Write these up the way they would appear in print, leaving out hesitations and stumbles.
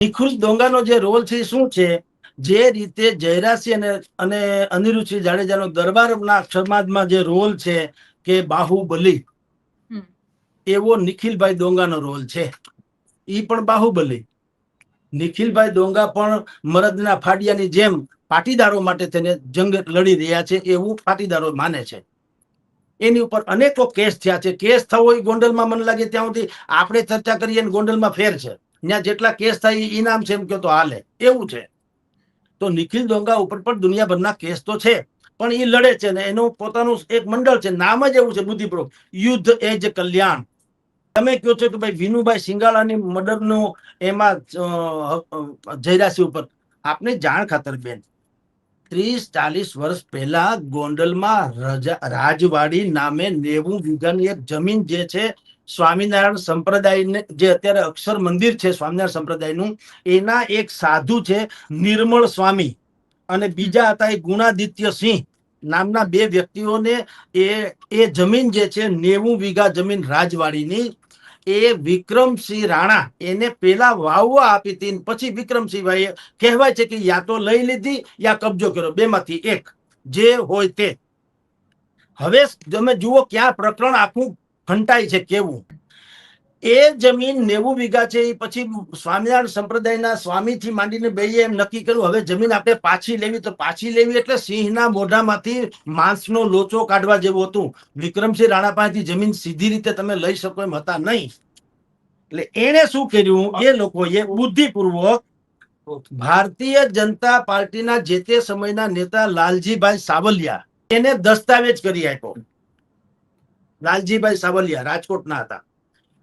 નિખુંજ ડોંગાનો જે રોલ છે શું છે, જે રીતે જયરાસિંહ અને અનિરુદ્ધસિંહ જાડેજાનો દરબારના સમાજમાં જે રોલ છે કે બાહુબલી, એવો નિખિલભાઈ ડોંગાનો રોલ છે. ઈ પણ બાહુબલી. નિખિલભાઈ ડોંગા પણ મરદના ફાડિયાની જેમ પાટીદારો માટે તેને જંગ લડી રહ્યા છે એવું પાટીદારો માને છે. એની ઉપર અનેકો કેસ થયા છે. કેસ થવો એ ગોંડલમાં મને લાગે ત્યાં સુધી આપણે ચર્ચા કરીએ ને ગોંડલમાં ફેર છે. ત્યાં જેટલા કેસ થાય એ ઇનામ છે એમ કે તો હાલે એવું છે. તો નિખિલ ડોંગા ઉપર પણ દુનિયાભરના કેસ તો છે, પણ એ લડે છે ને એનું પોતાનું એક મંડળ છે. નામ જ એવું છે બુદ્ધિપૂર્વક, યુદ્ધ એજ કલ્યાણ. તમે કહો છો કે ભાઈ વિનુભાઈ સિંગાલાની મર્ડરનું એમાં જયરાસિંહ ઉપર આપને જાણ ખાતર બેન, 30-40 વર્ષ પહેલા ગોંડલમાં રાજવાડી નામે 90 વીઘાની એક જમીન જે છે સ્વામિનારાયણ સંપ્રદાયને, જે અત્યારે અક્ષર મંદિર છે સ્વામિનારાયણ સંપ્રદાયનું, એના એક સાધુ છે નિર્મળ સ્વામી અને બીજા હતા એ ગુણાદિત્ય સિંહ નામના 2 વ્યક્તિઓને એ જમીન જે છે 90 વીઘા જમીન રાજવાડીની, એ વિક્રમસિંહ રાણા એને પેલા વાવવા આપી હતી. પછી વિક્રમસિંહભાઈએ કહેવાય છે કે યા તો લઈ લીધી યા કબજો કર્યો, બેમાંથી એક જે હોય તે. હવે તમે જુઓ ક્યાં પ્રકરણ આખું ફંટાય છે કેવું. એ જમીન 90 વીઘા છે. એ પછી સ્વામિનારાયણ સંપ્રદાયના સ્વામીથી માંડીને બેએ એમ નક્કી કર્યું હવે જમીન આપણે પાછી લેવી. તો પાછી લેવી એટલે સિંહના મોઢામાંથી માંસનો લોચો કાઢવા જેવું હતું. વિક્રમસિંહ રાણા પાસેથી જમીન સીધી રીતે તમે લઈ શકો એમ હતા નહીં. એટલે એને શું કર્યું, એ લોકોએ બુદ્ધિપૂર્વક ભારતીય જનતા પાર્ટીના જે તે સમયના નેતા લાલજીભાઈ સાવલિયા એને દસ્તાવેજ કરી આપ્યો. લાલજીભાઈ સાવલિયા રાજકોટના હતા.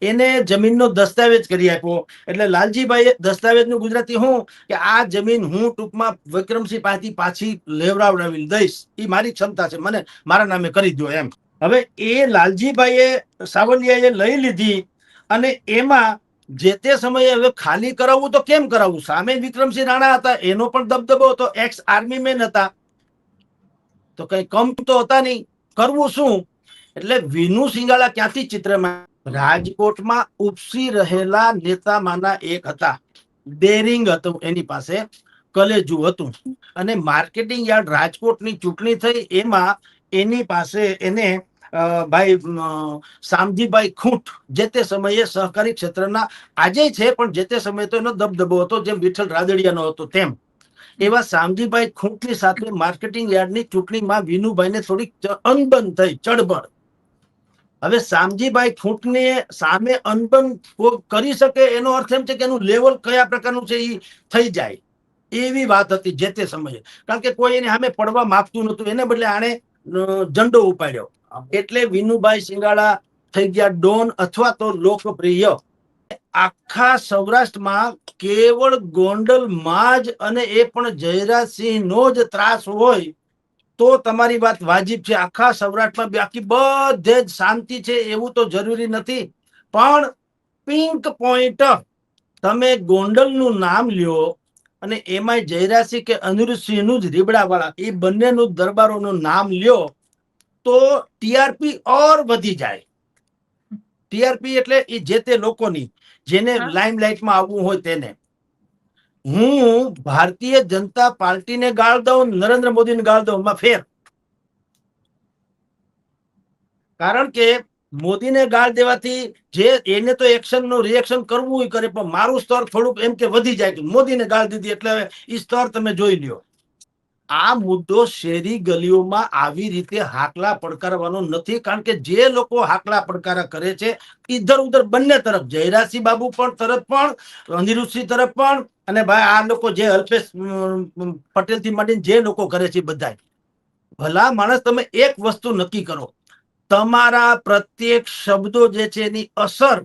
એને જમીનનો દસ્તાવેજ કરી આપ્યો. એટલે લાલજીભાઈ દસ્તાવેજનું ગુજરાતી હું કે આ જમીન હું ટૂંકમાં વિક્રમસિંહ પાસેથી પાછી લેવડાવી દઈશ, એ મારી ક્ષમતા છે, મને મારા નામે કરી દો એમ. હવે એ લાલજીભાઈએ સાવલિયાએ લઈ લીધી અને એમાં જે તે સમયે હવે ખાલી કરાવવું તો કેમ કરાવવું, સામે વિક્રમસિંહ રાણા હતા, એનો પણ દબદબો હતો, એક્સ આર્મી મેન હતા, તો કઈ કમ તો હતા નહીં. કરવું શું? એટલે વિનુ સિંગાલા ક્યાંથી ચિત્રમાં, રાજકોટમાં ઉપસી રહેલા નેતામાંના એક હતા. ડેરિંગ હતું એની પાસે, કલેજુ હતું. અને માર્કેટિંગ યાર્ડ રાજકોટની ચૂંટણી થઈ એમાં એની પાસે એને ભાઈ શામજીભાઈ ખૂંટ, જે તે સમયે સહકારી ક્ષેત્રના આજે છે પણ જે તે સમયે તો એનો દબદબો હતો જેમ વિઠ્ઠલ રાદડિયાનો હતો તેમ. એવા શામજીભાઈ ખૂંટની સાથે માર્કેટિંગ યાર્ડની ચૂંટણીમાં વિનુભાઈને થોડીક અનબન થઈ, ચડબડ. હવે શામજીભાઈ ખૂંટને સામે અનબન કરી શકે એનો અર્થ એમ છે કે એનું લેવલ કયા પ્રકારનું છે એ થઈ જાય એવી વાત હતી જે તે સમયે. કારણ કે કોઈ એને સામે પડવા માંગતું નહોતું, એને બદલે આણે ઝંડો ઉપાડ્યો. એટલે વિનુભાઈ સિંગાળા થઈ ગયા ડોન અથવા તો લોકપ્રિય. આખા સૌરાષ્ટ્રમાં કેવળ ગોંડલમાં જ, અને એ પણ જયરાજસિંહનો જ ત્રાસ હોય તો તમારી વાત વાજિબ છે. આખા સૌરાષ્ટ્રમાં બાકી બધે જ શાંતિ છે એવું તો જરૂરી નથી. પણ પિંક પોઈન્ટ તમે ગોંડલનું નામ લ્યો અને એમાં જયરાજસિંહ કે અનિરુદ્ધસિંહનું જ રીબડાવાળા એ બંનેનું દરબારોનું નામ લ્યો તો ટીઆરપી ઓર વધી જાય. ટીઆરપી એટલે એ જે તે લોકોની જેને લાઇમલાઇટમાં આવવું હોય તેને. હું ભારતીય જનતા પાર્ટીને ગાળ દઉં, નરેન્દ્ર મોદીને ગાળ દઉં, એમાં ફેર. કારણ કે મોદીને ગાળ દેવાથી જે એને તો એક્શનનું રિએક્શન કરવું હોય કરે, પણ મારું સ્તર થોડુંક એમ કે વધી જાય. મોદીને ગાળ દીધી એટલે એ સ્તર તમે જોઈ લ્યો. આ મુદ્દો શેરી ગલીઓમાં આવી રીતે હાકલા પડકારવાનો નથી. કારણ કે જે લોકો હાકલા પડકારા કરે છે ઇધર ઉધર બંને તરફ, જયરાજસિંહ બાબુ પણ તરફ પણ, અનિરુદ્ધસિંહ તરફ પણ, અને ભાઈ આ લોકો જે અલ્પેશ પટેલ થી માંડીને જે લોકો કરે છે બધા, ભલા માણસ તમે એક વસ્તુ નક્કી કરો, તમારા પ્રત્યેક શબ્દો જે છે એની અસર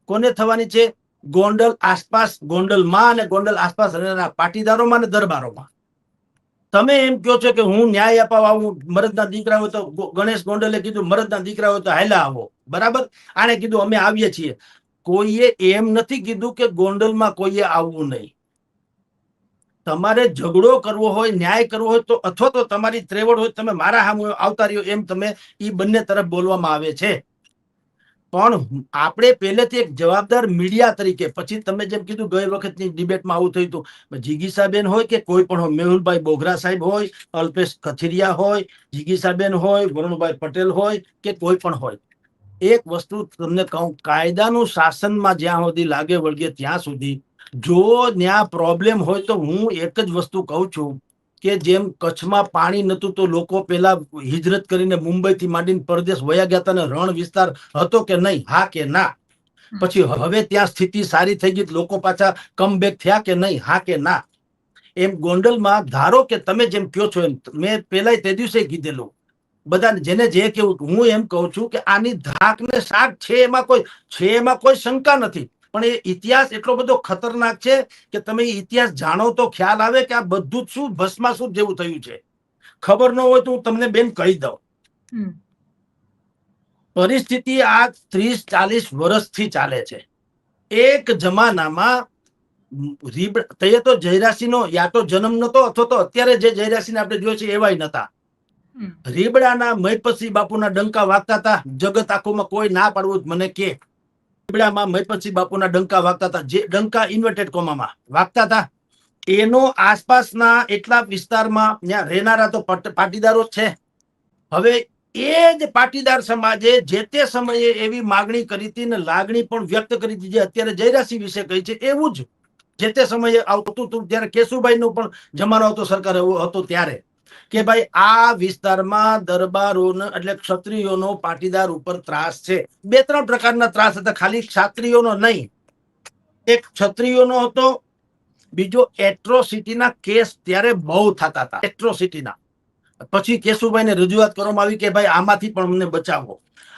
કોને થવાની છે? ગોંડલ આસપાસ, ગોંડલમાં અને ગોંડલ આસપાસ રહેનારા પાટીદારોમાં અને દરબારોમાં. તમે એમ કહો છો કે હું ન્યાય અપાવવા આવું, મરદના દીકરા હોય તો, ગણેશ ગોંડલે કીધું મરદના દીકરા હોય તો હાલા આવો, બરાબર. આને કીધું અમે આવીએ છીએ. કોઈએ એમ નથી કીધું કે ગોંડલમાં કોઈએ આવવું નહીં. તમારે ઝઘડો કરવો હોય, ન્યાય કરવો હોય તો, અથવા તો તમારી ત્રેવડ હોય તમે મારા સામે આવતા રહ્યો, એમ તમે એ બંને તરફ બોલવામાં આવે છે. પણ આપણે પહેલેથી એક જવાબદાર મીડિયા તરીકે, પછી તમે જેમ કીધું ગઈ વખતની ડિબેટમાં આવું થયું હતું, જિગીસાબેન હોય કે કોઈ પણ હોય, મેહુલભાઈ બોગરા સાહેબ હોય, અલ્પેશ કથિરિયા હોય, જિગીસાબેન હોય, વરુણભાઈ પટેલ હોય કે કોઈ પણ હોય, એક વસ્તુ તમને કહું, કાયદાનું શાસનમાં જ્યાં સુધી લાગે વળગે ત્યાં સુધી જો ત્યાં પ્રોબ્લેમ હોય તો હું એક જ વસ્તુ કહું છું કે જેમ કચ્છમાં પાણી નતું તો લોકો પેલા હિજરત કરીને મુંબઈ થી માંડીને પરદેશ વયા ગયા હતા, રણ વિસ્તાર હતો કે નહીં, હા કે ના? પછી હવે ત્યાં સ્થિતિ સારી થઈ ગઈ, લોકો પાછા કમબેક થયા કે નહીં, હા કે ના? એમ ગોંડલમાં ધારો કે તમે જેમ કહો છો એમ, મેં પેલા તે દિવસે કીધેલું, બધાને જેને જે કેવું, હું એમ કહું છું કે આની ધાક ને શાક છે, એમાં કોઈ શંકા નથી, પણ એ ઇતિહાસ એટલો બધો ખતરનાક છે કે તમે ઇતિહાસ જાણો તો ખ્યાલ આવે કે આ બધું જ શું ભસ્માસુર જેવું થયું છે. ખબર ન હોય તો હું તમને બેન કહી દઉં, પરિસ્થિતિ આ 30-40 વર્ષથી ચાલે છે. એક જમાનામાં તો જયરાસિંહનો યા તો જન્મ નતો અથવા તો અત્યારે જે જયરાસિંહ આપણે જોઈએ છે એવાય નતા. રીબડાના મહિપતસિંહ બાપુના ડંકા વાગતા હતા, જગત આખુમાં કોઈ ના પાડવું મને કે રીબડામાં મહિપતસિંહ બાપુના ડંકા વાગતા હતા, જે ડંકા ઇન્વર્ટેડ કોમામાં વાગતા હતા. એનો આસપાસના એટલા વિસ્તારમાં ત્યાં રહેનારા તો પાટીદારો છે. હવે એ જ પાટીદાર સમાજે જે તે સમયે એવી માગણી કરી હતી ને લાગણી પણ વ્યક્ત કરી હતી, જે અત્યારે જયરાસિંહ વિશે કહી છે એવું જ જે તે સમયે આવતું હતું. ત્યારે કેશુભાઈ નો પણ જમાનો હતો, સરકાર એવો હતો ત્યારે, કે ભાઈ આ વિસ્તારમાં દરબારોનો એટલે ક્ષત્રિયોનો પાટીદાર ઉપર ત્રાસ છે. 2-3 પ્રકારના ત્રાસ હતા, ખાલી ક્ષત્રિયોનો નહીં. એક ક્ષત્રિયોનો હતો, બીજો એટ્રોસિટીના કેસ ત્યારે બહુ થતા હતા, એટ્રોસિટીના. પછી કેશુભાઈને રજૂઆત કરવામાં આવી કે ભાઈ આમાંથી પણ અમને બચાવો,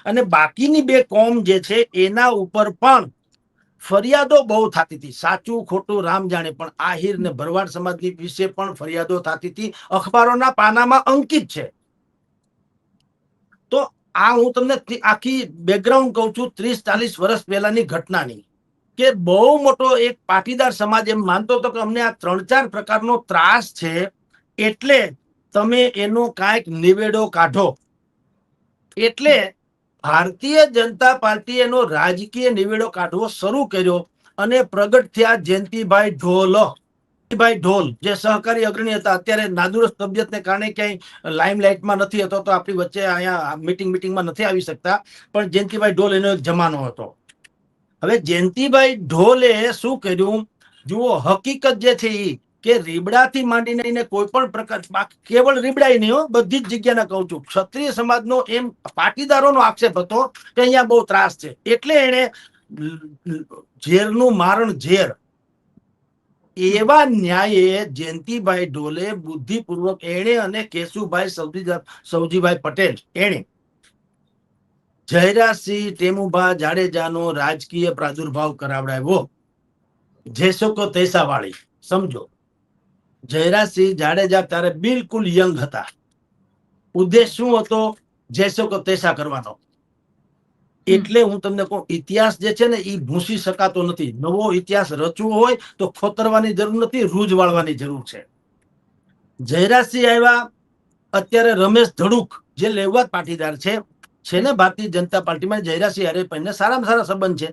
અને બાકીની 2 કોમ જે છે એના ઉપર પણ ફરિયાદો બહુ થતી હતી. સાચું ખોટું રામ જાણે, પણ આહિર ને ભરવાડ સમાજની વિશે પણ ફરિયાદો થતી હતી, અખબારોના પાનામાં અંકિત છે. તો આ હું તમને આખી બેકગ્રાઉન્ડ કહું છું 30-40 વર્ષ પહેલાની ઘટનાની, કે બહુ મોટો એક પાટીદાર સમાજ એમ માનતો હતો કે અમને આ 3-4 પ્રકારનો ત્રાસ છે, એટલે તમે એનો કાંઈક નિવેડો કાઢો. એટલે ભારતીય જનતા પાર્ટી એનો રાજકીય નિવેડો કાઢવો શરૂ કર્યો અને પ્રગટ થયા જયંતિભાઈ ઢોલ. જે સહકારી અગ્રણી હતા, અત્યારે નાદુરસ્ત તબિયતને કારણે ક્યાંય લાઇમલાઇટમાં નથી હતો, તો આપણી વચ્ચે અહીંયા મિટિંગમાં નથી આવી શકતા, પણ જયંતિભાઈ ઢોલ એનો એક જમાનો હતો. હવે જયંતિભાઈ ઢોલે શું કર્યું, જુઓ હકીકત જે છે એ કે રીબડાથી માંડીને કોઈ પણ પ્રકાર, કેવળ રીબડા નહીં હો, બધી જ જગ્યાના કહું છું, ક્ષત્રિય સમાજનો એમ પાટીદારોનો આક્ષેપ હતો કે અહીંયા બહુ ત્રાસ છે. એટલે એને ઝેરનું મારણ ઝેર, એવા ન્યાયે જયંતિભાઈ ઢોલે બુદ્ધિપૂર્વક એણે અને કેશુભાઈ સૌજીભાઈ પટેલ એણે જયરાસિંહ ટેમુભા જાડેજાનો રાજકીય પ્રાદુર્ભાવ કરાવડાવ્યો. જેસો તૈસા વાળી સમજો, જયરાસિંહ જાડેજા ત્યારે બિલકુલ યંગ હતા. ઉદ્દેશ શું હતો? જેસો કો તૈસા કરવાનો. એટલે હું તમને કહું, ઇતિહાસ જે છે ને એ ભૂંસી શકાતો નથી. નવો ઇતિહાસ રચવો હોય તો ખોતરવાની જરૂર નથી, રૂજ વાળવાની જરૂર છે. જયરાસિંહ આવ્યા, અત્યારે રમેશ ધડુક જે લેવાત પાટીદાર છે ને ભારતીય જનતા પાર્ટીમાં, જયરાસિંહ હારે સારામાં સારા સંબંધ છે.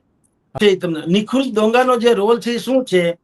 તમને નિખુલ ડોંગાનો જે રોલ છે શું છે,